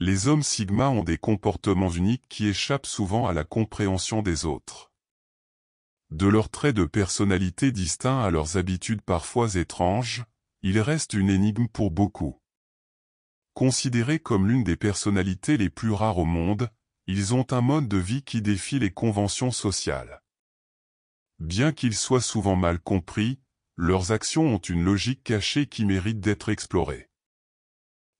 Les hommes sigma ont des comportements uniques qui échappent souvent à la compréhension des autres. De leurs traits de personnalité distincts à leurs habitudes parfois étranges, ils restent une énigme pour beaucoup. Considérés comme l'une des personnalités les plus rares au monde, ils ont un mode de vie qui défie les conventions sociales. Bien qu'ils soient souvent mal compris, leurs actions ont une logique cachée qui mérite d'être explorée.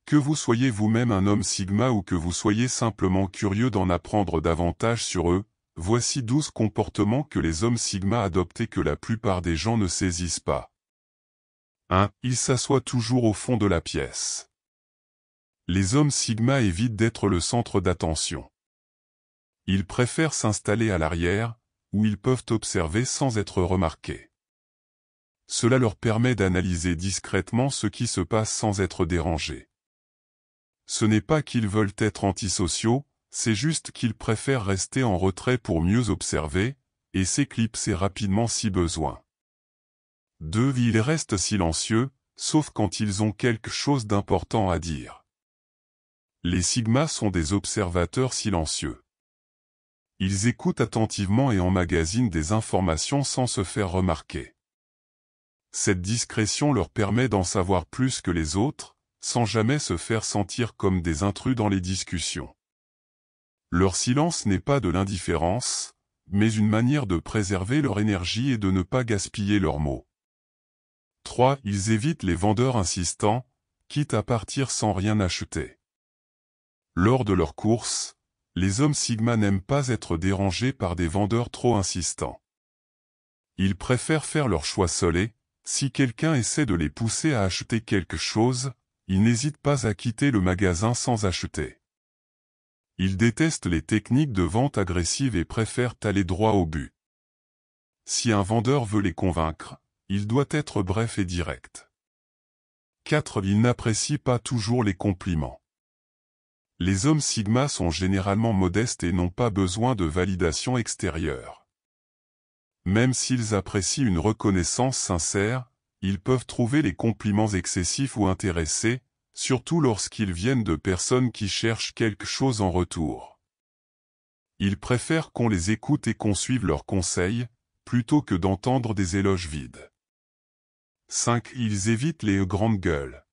Que vous soyez vous-même un homme sigma ou que vous soyez simplement curieux d'en apprendre davantage sur eux, voici 12 comportements que les hommes sigma adoptent et que la plupart des gens ne saisissent pas. 1. Ils s'assoient toujours au fond de la pièce. Les hommes sigma évitent d'être le centre d'attention. Ils préfèrent s'installer à l'arrière, où ils peuvent observer sans être remarqués. Cela leur permet d'analyser discrètement ce qui se passe sans être dérangés. Ce n'est pas qu'ils veulent être antisociaux, c'est juste qu'ils préfèrent rester en retrait pour mieux observer, et s'éclipser rapidement si besoin. 2. Ils restent silencieux, sauf quand ils ont quelque chose d'important à dire. Les sigmas sont des observateurs silencieux. Ils écoutent attentivement et emmagasinent des informations sans se faire remarquer. Cette discrétion leur permet d'en savoir plus que les autres, sans jamais se faire sentir comme des intrus dans les discussions. Leur silence n'est pas de l'indifférence, mais une manière de préserver leur énergie et de ne pas gaspiller leurs mots. 3. Ils évitent les vendeurs insistants, quitte à partir sans rien acheter. Lors de leur course, les hommes sigma n'aiment pas être dérangés par des vendeurs trop insistants. Ils préfèrent faire leur choix seuls et, si quelqu'un essaie de les pousser à acheter quelque chose, ils n'hésitent pas à quitter le magasin sans acheter. Ils détestent les techniques de vente agressives et préfèrent aller droit au but. Si un vendeur veut les convaincre, il doit être bref et direct. 4. Ils n'apprécient pas toujours les compliments. Les hommes sigma sont généralement modestes et n'ont pas besoin de validation extérieure. Même s'ils apprécient une reconnaissance sincère, ils peuvent trouver les compliments excessifs ou intéressés, surtout lorsqu'ils viennent de personnes qui cherchent quelque chose en retour. Ils préfèrent qu'on les écoute et qu'on suive leurs conseils, plutôt que d'entendre des éloges vides. 5. Ils évitent les grandes gueules.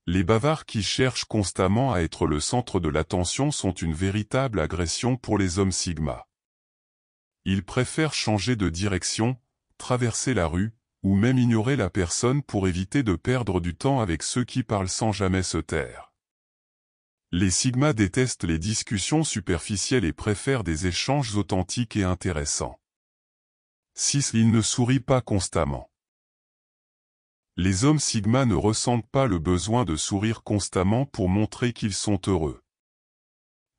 Les bavards qui cherchent constamment à être le centre de l'attention sont une véritable agression pour les hommes sigma. Ils préfèrent changer de direction, traverser la rue, ou même ignorer la personne pour éviter de perdre du temps avec ceux qui parlent sans jamais se taire. Les sigma détestent les discussions superficielles et préfèrent des échanges authentiques et intéressants. 6. Ils ne sourient pas constamment. Les hommes sigma ne ressentent pas le besoin de sourire constamment pour montrer qu'ils sont heureux.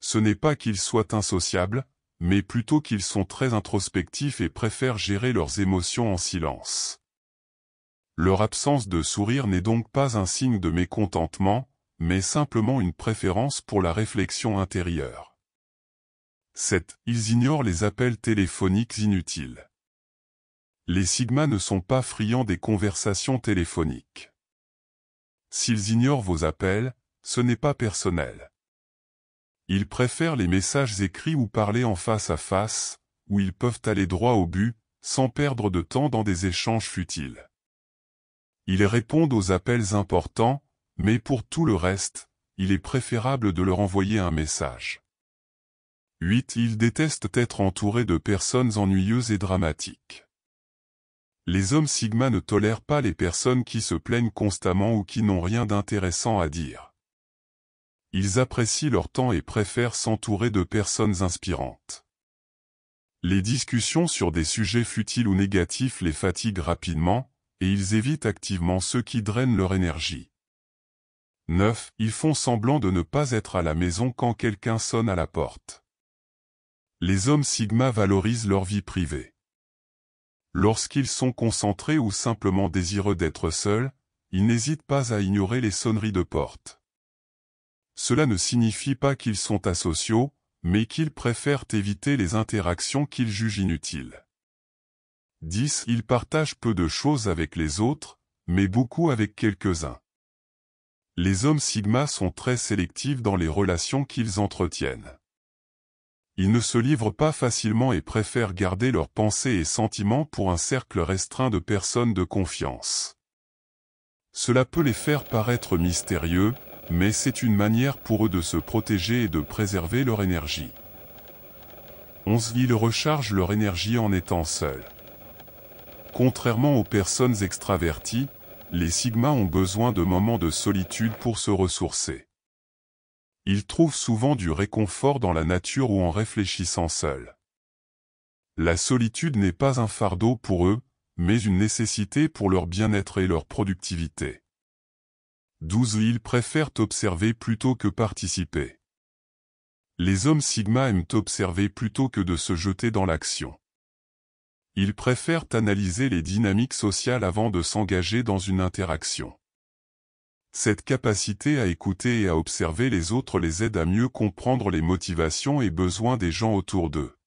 Ce n'est pas qu'ils soient insociables, mais plutôt qu'ils sont très introspectifs et préfèrent gérer leurs émotions en silence. Leur absence de sourire n'est donc pas un signe de mécontentement, mais simplement une préférence pour la réflexion intérieure. 7. Ils ignorent les appels téléphoniques inutiles. Les sigma ne sont pas friands des conversations téléphoniques. S'ils ignorent vos appels, ce n'est pas personnel. Ils préfèrent les messages écrits ou parler en face à face, où ils peuvent aller droit au but, sans perdre de temps dans des échanges futiles. Ils répondent aux appels importants, mais pour tout le reste, il est préférable de leur envoyer un message. 8. Ils détestent être entourés de personnes ennuyeuses et dramatiques. Les hommes sigma ne tolèrent pas les personnes qui se plaignent constamment ou qui n'ont rien d'intéressant à dire. Ils apprécient leur temps et préfèrent s'entourer de personnes inspirantes. Les discussions sur des sujets futiles ou négatifs les fatiguent rapidement, et ils évitent activement ceux qui drainent leur énergie. 9. Ils font semblant de ne pas être à la maison quand quelqu'un sonne à la porte. Les hommes sigma valorisent leur vie privée. Lorsqu'ils sont concentrés ou simplement désireux d'être seuls, ils n'hésitent pas à ignorer les sonneries de porte. Cela ne signifie pas qu'ils sont asociaux, mais qu'ils préfèrent éviter les interactions qu'ils jugent inutiles. 10. Ils partagent peu de choses avec les autres, mais beaucoup avec quelques-uns. Les hommes sigma sont très sélectifs dans les relations qu'ils entretiennent. Ils ne se livrent pas facilement et préfèrent garder leurs pensées et sentiments pour un cercle restreint de personnes de confiance. Cela peut les faire paraître mystérieux, mais c'est une manière pour eux de se protéger et de préserver leur énergie. 11. Ils rechargent leur énergie en étant seuls. Contrairement aux personnes extraverties, les sigmas ont besoin de moments de solitude pour se ressourcer. Ils trouvent souvent du réconfort dans la nature ou en réfléchissant seuls. La solitude n'est pas un fardeau pour eux, mais une nécessité pour leur bien-être et leur productivité. 12. Ils préfèrent observer plutôt que participer. Les hommes sigma aiment observer plutôt que de se jeter dans l'action. Ils préfèrent analyser les dynamiques sociales avant de s'engager dans une interaction. Cette capacité à écouter et à observer les autres les aide à mieux comprendre les motivations et besoins des gens autour d'eux.